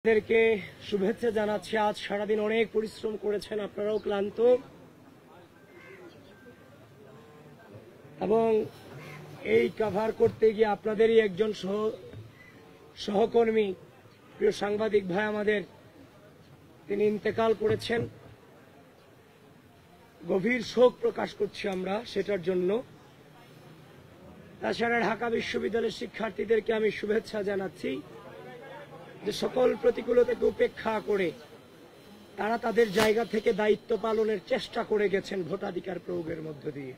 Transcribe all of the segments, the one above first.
আপনাদেরকে শুভেচ্ছা জানাচ্ছি। আজ সারাদিন অনেক পরিশ্রম করেছেন, আপনারাও ক্লান্ত, এবং এই কভার করতে গিয়ে আপনাদেরই একজন সহকর্মী প্রিয় সাংবাদিক ভাই আমাদের তিনি ইন্তেকাল করেছেন। গভীর শোক প্রকাশ করছি আমরা সেটার জন্য। তাছাড়া ঢাকা বিশ্ববিদ্যালয়ের শিক্ষার্থীদেরকে আমি শুভেচ্ছা জানাচ্ছি যে সকল প্রতিকূলতাকে উপেক্ষা করে তারা তাদের জায়গা থেকে দায়িত্ব পালনের চেষ্টা করে গেছেন ভোটাধিকার প্রয়োগের মধ্য দিয়ে।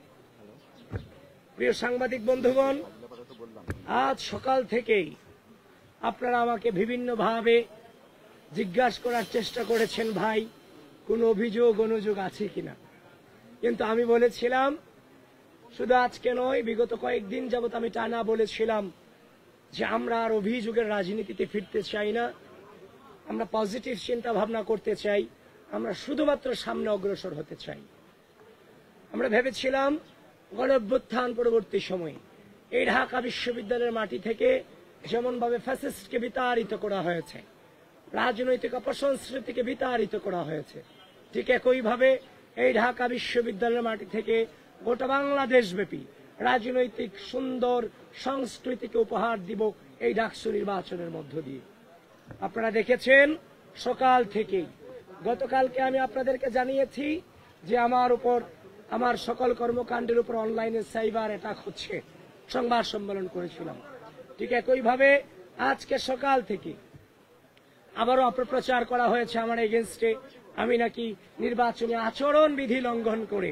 প্রিয় সাংবাদিক বন্ধুগণ, আজ সকাল থেকেই আপনারা আমাকে বিভিন্নভাবে জিজ্ঞাসা করার চেষ্টা করেছেন, ভাই কোনো অনুযোগ আছে কিনা। কিন্তু আমি বলেছিলাম, শুধু আজকে নয়, বিগত কয়েকদিন যাবৎ আমি টানা বলেছিলাম যে আমরা আর অভিযোগের রাজনীতিতে ফিরতে চাই না, আমরা পজিটিভ চিন্তা ভাবনা করতে চাই, আমরা শুধুমাত্র সামনে অগ্রসর হতে চাই। আমরা ভেবেছিলাম গণঅভ্যুত্থান পরবর্তী সময়ে এই ঢাকা বিশ্ববিদ্যালয়ের মাটি থেকে যেমনভাবে ফ্যাসিস্টকে বিতাড়িত করা হয়েছে, রাজনৈতিক অপসংস্কৃতিকে বিতাড়িত করা হয়েছে, ঠিক একইভাবে এই ঢাকা বিশ্ববিদ্যালয়ের মাটি থেকে গোটা বাংলাদেশব্যাপী রাজনৈতিক সুন্দর সংস্কৃতিকে উপহার দিব এই ডাকসু নির্বাচনের মধ্য দিয়ে। আপনারা দেখেছেন সকাল থেকেই, গতকালকে আমি আপনাদেরকে জানিয়েছি যে আমার উপর, আমার সকল কর্মকাণ্ডের উপর অনলাইনে সাইবার অ্যাটাক হচ্ছে, সংবাদ সম্মেলন করেছিলাম। ঠিক একইভাবে আজকে সকাল থেকে আবারও অপপ্রচার করা হয়েছে আমার এগেনস্টে, আমি নাকি নির্বাচনী আচরণ বিধি লঙ্ঘন করে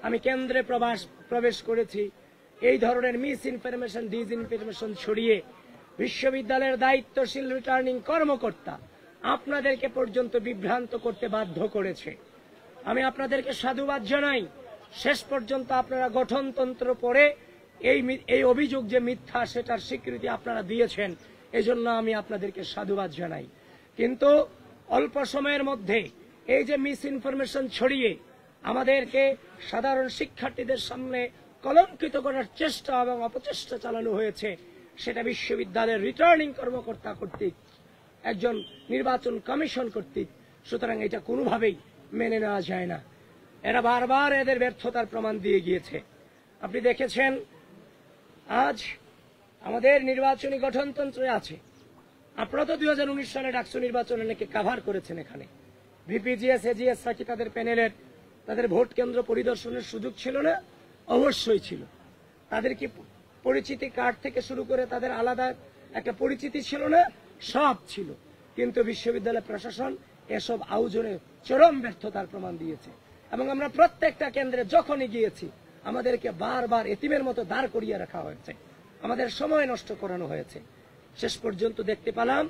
আমি কেন্দ্রে প্রবেশ করেছি। এই ধরনের মিস ইনফরমেশন, ডিসইনফরমেশন ছড়িয়ে বিশ্ববিদ্যালয়ের দায়িত্বশীল রিটার্নিং কর্মকর্তা আপনাদেরকে পর্যন্ত বিভ্রান্ত করতে বাধ্য করেছে। আমি আপনাদেরকে সাধুবাদ জানাই, শেষ পর্যন্ত আপনারা গঠনতন্ত্র পড়ে এই অভিযোগ যে মিথ্যা সেটার স্বীকৃতি আপনারা দিয়েছেন, এজন্য আমি আপনাদেরকে সাধুবাদ জানাই। কিন্তু অল্প সময়ের মধ্যে এই যে মিস ইনফরমেশন ছড়িয়ে আমাদেরকে সাধারণ শিক্ষার্থীদের সামনে কলঙ্কিত করার চেষ্টা এবং অপচেষ্টা চালানো হয়েছে, সেটা বিশ্ববিদ্যালয়ের রিটার্নিং কর্মকর্তা কর্তৃক, একজন নির্বাচন কমিশন কর্তৃক। সুতরাং এটা কোনোভাবেই মেনে নেওয়া যায় না। এরা বারবার এদের ব্যর্থতার প্রমাণ দিয়ে গিয়েছে। আপনি দেখেছেন আজ আমাদের নির্বাচনী গঠনতন্ত্রে আছে, আপনারা তো 2019 সালে ডাকসু নির্বাচনে নাকি কাভার করেছেন। এখানে ভিপিজিএস, এজিএস নাকি তাদের প্যানেলের তাদের ভোট কেন্দ্র পরিদর্শনের সুযোগ ছিল না? অবশ্যই ছিল। তাদের কি পরিচিতি কার্ড থেকে শুরু করে তাদের আলাদা একটা পরিচিতি ছিল না? সব ছিল। কিন্তু বিশ্ববিদ্যালয় প্রশাসন এসব আয়োজনে চরম ব্যর্থতার প্রমাণ দিয়েছে, এবং আমরা প্রত্যেকটা কেন্দ্রে যখনই গিয়েছি আমাদেরকে বারবার এতিমের মতো দাঁড় করিয়ে রাখা হয়েছে, আমাদের সময় নষ্ট করানো হয়েছে। শেষ পর্যন্ত দেখতে পেলাম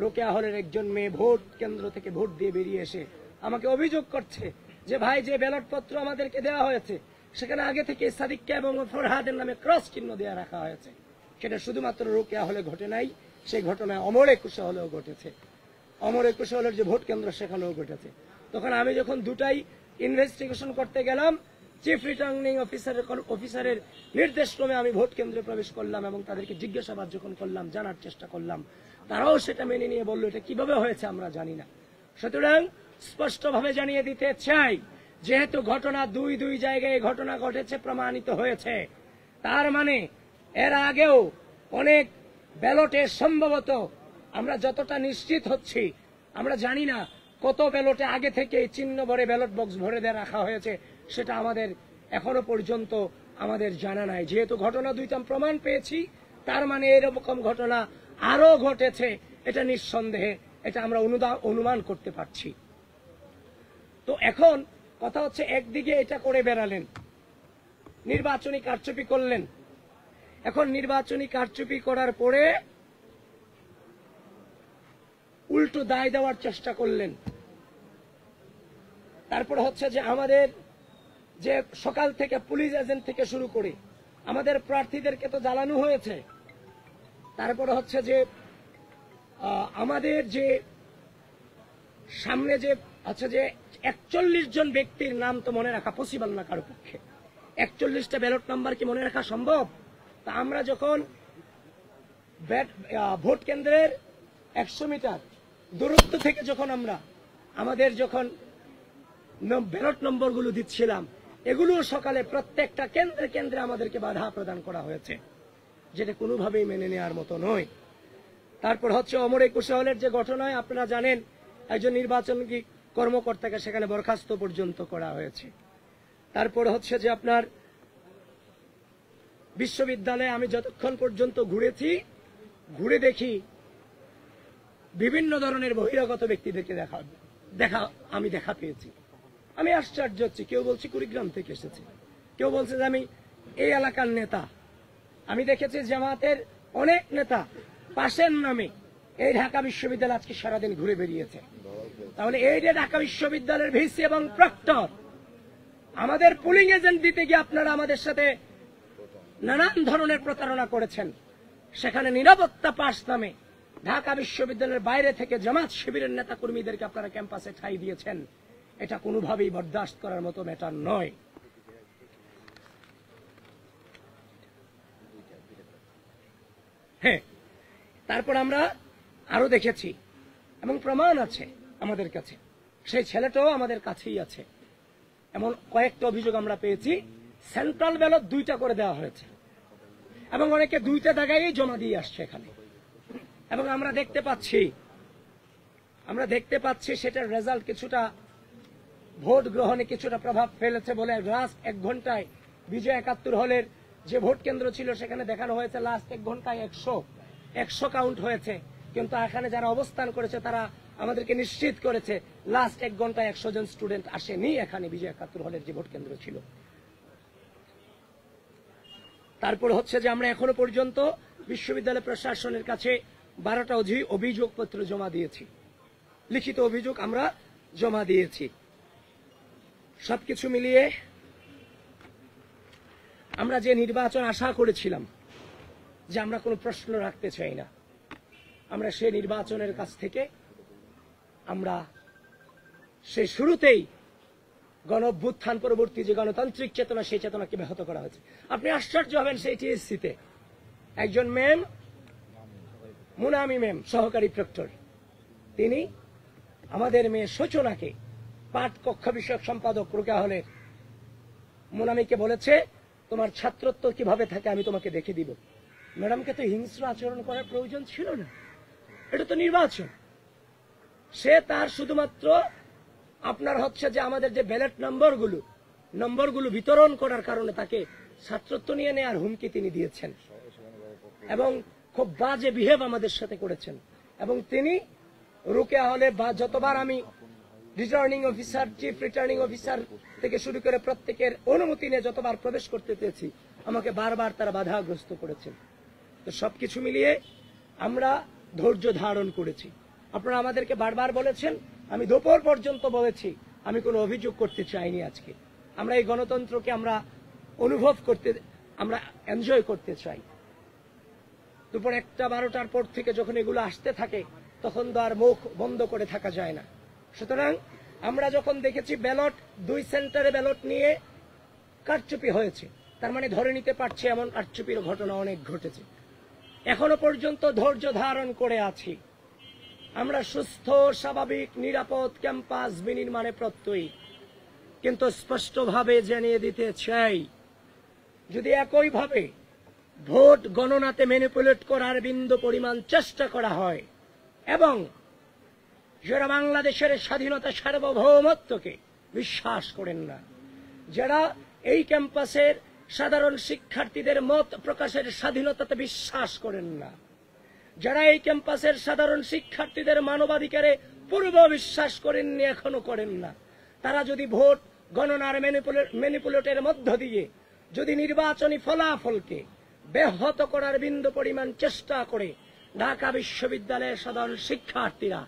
রোকেয়া হলের একজন মেয়ে ভোট কেন্দ্র থেকে ভোট দিয়ে বেরিয়ে এসে আমাকে অভিযোগ করছে যে ভাই, যে ব্যালট পত্র আমাদেরকে দেওয়া হয়েছে সেখানে আগে থেকে সাদিককে এবং ফরহাদের নামে ক্রস চিহ্ন দেওয়া রাখা হয়েছে। সেটা শুধুমাত্র রোকেয়া হলে ঘটে নাই, সেই ঘটনায় অমর একুশে হলেও ঘটেছে। অমর একুশে হলের যে ভোট কেন্দ্র সেখানেও ঘটেছে। তখন আমি যখন দুটাই ইনভেস্টিগেশন করতে গেলাম, চিফ রিটার্নিং অফিসারের নির্দেশক্রমে আমি ভোট কেন্দ্রে প্রবেশ করলাম এবং তাদেরকে জিজ্ঞাসাবাদ যখন করলাম, জানার চেষ্টা করলাম, তারাও সেটা মেনে নিয়ে বললো এটা কিভাবে হয়েছে আমরা জানি না। সুতরাং স্পষ্টভাবে জানিয়ে দিতে চাই, যেহেতু ঘটনা দুই জায়গায় ঘটনা ঘটেছে, প্রমাণিত হয়েছে, তার মানে এর আগেও অনেক ব্যালটে সম্ভবত, আমরা যতটা নিশ্চিত হচ্ছি, আমরা জানি না কত ব্যালটে আগে থেকে চিহ্ন ভরে ব্যালট বক্স ভরে দিয়ে রাখা হয়েছে, সেটা আমাদের এখনো পর্যন্ত আমাদের জানা নাই। যেহেতু ঘটনা দুইটা প্রমাণ পেয়েছি, তার মানে এরকম ঘটনা আরো ঘটেছে, এটা নিঃসন্দেহে, এটা আমরা অনুমান করতে পারছি। তো এখন কথা হচ্ছে, একদিকে এটা করে বেড়ালেন, নির্বাচনী কারচুপি করলেন, এখন নির্বাচনী কারচুপি করার পরে উল্টো দায় দেওয়ার চেষ্টা করলেন। তারপর হচ্ছে যে আমাদের যে সকাল থেকে পুলিশ এজেন্ট থেকে শুরু করে আমাদের প্রার্থীদেরকে তো জ্বালানো হয়েছে। তারপর হচ্ছে যে আমাদের যে সামনে যে আছে যে 41 জন ব্যক্তির নাম তো মনে রাখা পসিবল না কারো পক্ষে। 41টা ব্যালট নাম্বার কি মনে রাখা সম্ভব? তা আমরা যখন ভোট কেন্দ্রের 100 মিটার দূরত্ব থেকে যখন আমরা আমাদের যখন ব্যালট নম্বরগুলো দিচ্ছিলাম, এগুলো সকালে প্রত্যেকটা কেন্দ্রে কেন্দ্রে আমাদেরকে বাধা প্রদান করা হয়েছে, যেটা কোনোভাবেই মেনে নেওয়ার মতো নয়। তারপর হচ্ছে অমর 21 হলের যে ঘটনায় আপনারা জানেন, একজন নির্বাচন কর্মকর্তাকে সেখানে বরখাস্ত পর্যন্ত করা হয়েছে। তারপর হচ্ছে যে আপনার বিশ্ববিদ্যালয়ে আমি যতক্ষণ পর্যন্ত ঘুরে দেখি বিভিন্ন ধরনের বহিরাগত ব্যক্তিদেরকে আমি দেখা পেয়েছি। আমি আশ্চর্য হচ্ছি, কেউ বলছে কুড়িগ্রাম থেকে এসেছে, কেউ বলছে যে আমি এই এলাকার নেতা। আমি দেখেছি জামাতের অনেক নেতা পাশের নামে এই ঢাকা বিশ্ববিদ্যালয় আজকে সারাদিন ঘুরে বেরিয়েছে। তাহলে এই যে ঢাকা বিশ্ববিদ্যালয়ের ভিসি এবং প্রক্টর আমাদের পুলিং এজেন্ট দিতে গিয়ে আপনারা আমাদের সাথে নানান ধরনের প্রতারণা করেছেন। সেখানে নিরাপত্তা পাস নামে ঢাকা বিশ্ববিদ্যালয়ের বাইরে থেকে জামাত শিবিরের নেতা কর্মীদেরকে আপনারা ক্যাম্পাসে ঠাঁই দিয়েছেন। এটা কোনোভাবেই বরদাস্ত করার মতো ম্যাটার নয়। হ্যাঁ, তারপর আমরা আরো দেখেছি এবং প্রমাণ আছে আমাদের কাছে, সেই ছেলেটাও আমাদের কাছেই আছে। এমন কয়েকটা অভিযোগ আমরা পেয়েছি, সেন্ট্রাল ব্যালট 2টা করে দেওয়া হয়েছে এবং অনেকে 2টা জায়গায় জমা দিয়ে আসছে এখানে। এবং আমরা দেখতে পাচ্ছি সেটার রেজাল্ট কিছুটা ভোট গ্রহণে কিছুটা প্রভাব ফেলেছে বলে লাস্ট 1 ঘন্টায় বিজয় 71 হলের যে ভোট কেন্দ্র ছিল সেখানে দেখানো হয়েছে লাস্ট 1 ঘন্টায় 100 কাউন্ট হয়েছে। কিন্তু এখানে যারা অবস্থান করেছে তারা আমাদেরকে নিশ্চিত করেছে লাস্ট 1 ঘন্টায় 100 জন স্টুডেন্ট আসেনি এখানে বিজয় 71 হলের যে ভোট কেন্দ্র ছিল। তারপর হচ্ছে যে আমরা এখনো পর্যন্ত বিশ্ববিদ্যালয় প্রশাসনের কাছে 12টা অভিযোগপত্র জমা দিয়েছি, লিখিত অভিযোগ আমরা জমা দিয়েছি। সবকিছু মিলিয়ে আমরা যে নির্বাচন আশা করেছিলাম যে আমরা কোনো প্রশ্ন রাখতে চাই না, আমরা সেই নির্বাচনের কাছ থেকে আমরা সেই শুরুতেই গণ-অভ্যুত্থান পরবর্তী যে গণতান্ত্রিক চেতনা, সেই চেতনাকে ব্যাহত করা হয়েছে। আপনি আশ্চর্য হবেন, সেই টিএসসিতে একজন ম্যাম, মুনামি ম্যাম, সহকারী প্রক্টর, তিনি আমাদের মেয়ে সূচনাকে পাঠ কক্ষ বিষয়ক সম্পাদক রোকেয়া হলের মুনামিকে বলেছে তোমার ছাত্রত্ব কিভাবে থাকে আমি তোমাকে দেখে দিব। ম্যাডামকে তো হিংস্র আচরণ করার প্রয়োজন ছিল না, এটা তো নির্বাচন। সে তার শুধুমাত্র আপনার হচ্ছে যে আমাদের যে ব্যালট নম্বরগুলো বিতরণ করার কারণে তাকে ছাত্রত্ব নিয়ে নেওয়ার হুমকি তিনি দিয়েছেন এবং খুব বাজে বিহেভ আমাদের সাথে করেছেন। এবং তিনি রোকেয়া হলে যতবার আমি returning officer, chief returning officer থেকে শুরু করে প্রত্যেকের অনুমতি নিয়ে যতবার প্রবেশ করতে চেয়েছি, আমাকে বারবার তারা বাধাগ্রস্ত করেছেন। তো সবকিছু মিলিয়ে আমরা ধৈর্য ধারণ করেছি। আপনারা আমাদেরকে বারবার বলেছেন, আমি দুপুর পর্যন্ত বলেছি আমি কোনো অভিযোগ করতে চাইনি। আজকে আমরা এই গণতন্ত্রকে আমরা অনুভব করতে, আমরা এনজয় করতে চাই। দুপুর 1টা 12টার পর থেকে যখন এগুলো আসতে থাকে তখন তো আর মুখ বন্ধ করে থাকা যায় না। সুতরাং আমরা যখন দেখেছি ব্যালট 2 সেন্টারে ব্যালট নিয়ে কারচুপি হয়েছে, তার মানে ধরে নিতে পারছে এমন কারচুপির ঘটনা অনেক ঘটেছে। এখনো পর্যন্ত ধৈর্য ধারণ করে আছি। আমরা সুস্থ, স্বাভাবিক, নিরাপদ ক্যাম্পাস বিনির্মাণে প্রত্যয়ী, কিন্তু স্পষ্টভাবে জানিয়ে দিতে চাই, যদি একইভাবে ভোট গণনাতে ম্যানিপুলেট করার বিন্দু পরিমাণ চেষ্টা করা হয় এবং যারা বাংলাদেশের স্বাধীনতা সার্বভৌমত্বকে বিশ্বাস করেন না, যারা এই ক্যাম্পাসের সাধারণ শিক্ষার্থীদের মত প্রকাশের স্বাধীনতাতে বিশ্বাস করেন না, যারা এই ক্যাম্পাসের সাধারণ শিক্ষার্থীদের মানবাধিকারে পূর্ব বিশ্বাস করেননি, এখনো করেন না, তারা যদি ভোট গণনার ম্যানিপুলেটের মধ্য দিয়ে যদি নির্বাচনী ফলাফলকে ব্যাহত করার বিন্দু পরিমাণ চেষ্টা করে, ঢাকা বিশ্ববিদ্যালয়ের সাধারণ শিক্ষার্থীরা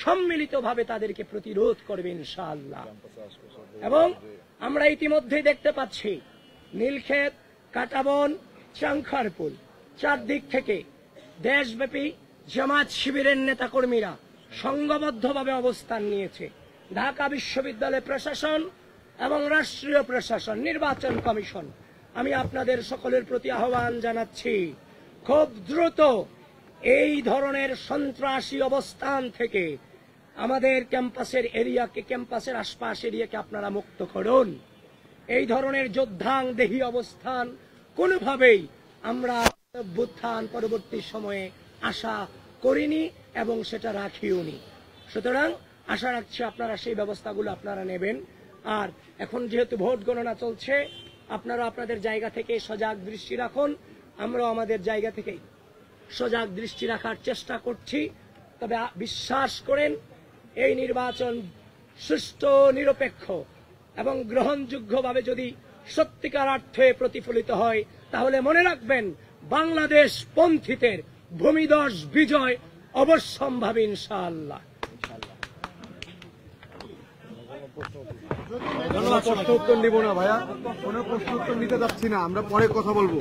সম্মিলিতভাবে তাদেরকে প্রতিরোধ করবে ইনশাআল্লাহ। এবং আমরা ইতিমধ্যেই দেখতে পাচ্ছি নীলক্ষেত, কাটাবন, চাংখারপুল, চারদিক থেকে দেশব্যাপী জামাত শিবিরের নেতাকর্মীরা সংঘবদ্ধভাবে অবস্থান নিয়েছে। ঢাকা বিশ্ববিদ্যালয় প্রশাসন এবং রাষ্ট্রীয় প্রশাসন, নির্বাচন কমিশন, আমি আপনাদের সকলের প্রতি আহ্বান জানাচ্ছি, খুব দ্রুত এই ধরনের সন্ত্রাসী অবস্থান থেকে আমাদের ক্যাম্পাসের এরিয়াকে, ক্যাম্পাসের আশপাশ এরিয়াকে আপনারা মুক্ত করুন। এই ধরনের যোদ্ধাংদেহী অবস্থান কোনোভাবেই আমরা অভ্যুত্থান পরবর্তী সময়ে আশা করিনি এবং সেটা রাখিওনি। সুতরাং আশা রাখছি আপনারা সেই ব্যবস্থাগুলো আপনারা নেবেন। আর এখন যেহেতু ভোট গণনা চলছে, আপনারা আপনাদের জায়গা থেকে সজাগ দৃষ্টি রাখুন, আমরাও আমাদের জায়গা থেকে সজাগ দৃষ্টি রাখার চেষ্টা করছি। তবে বিশ্বাস করেন, এই নির্বাচন সুষ্ঠু, নিরপেক্ষ এবং গ্রহণযোগ্যভাবে যদি সত্যিকার অর্থে প্রতিফলিত হয়, তাহলে মনে রাখবেন বাংলাদেশ পন্থীদের ভূমিধস বিজয় অবশ্যম্ভাবী ইনশাআল্লাহ। প্রশ্ন উত্তর নিব না ভাইয়া, কোনো প্রশ্ন উত্তর নিতে যাচ্ছি না, আমরা পরে কথা বলবো।